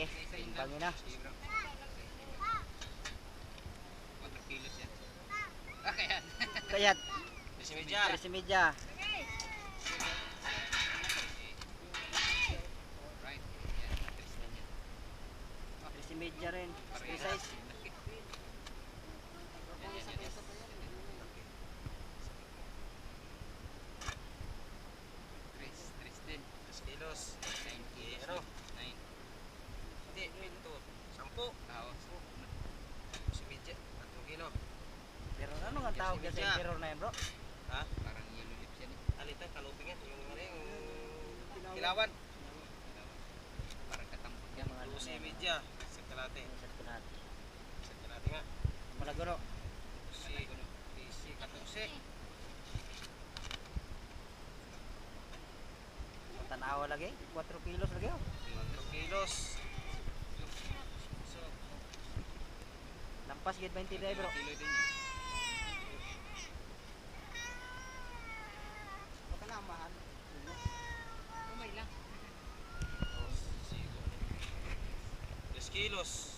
Sige, timbangin na. 4 kilos yan. Kaya. Kayat. 13 13 media. Right. Yan, 13 media rin. Free size. din. 3 kilos. 9 kilos. Ano? 9. Hindi, ito. 10. Oo. Si media. 4 kilo. Pero ano nga tawag yan sa error na yan, bro? Ha? Parang yellow lips yan eh. Alita, kaluping yan. Yung ano yung kilawan. Parang katampot yan. Si media. Sa kalate. Sa kalate nga. Malagono. Si 14. Tanawa lagi. 4 kilos lagi. 4 kilos. So, lampas gid 20 day, bro. Kilo din yan. Baka na mahal. Umay lang. 10 kilos.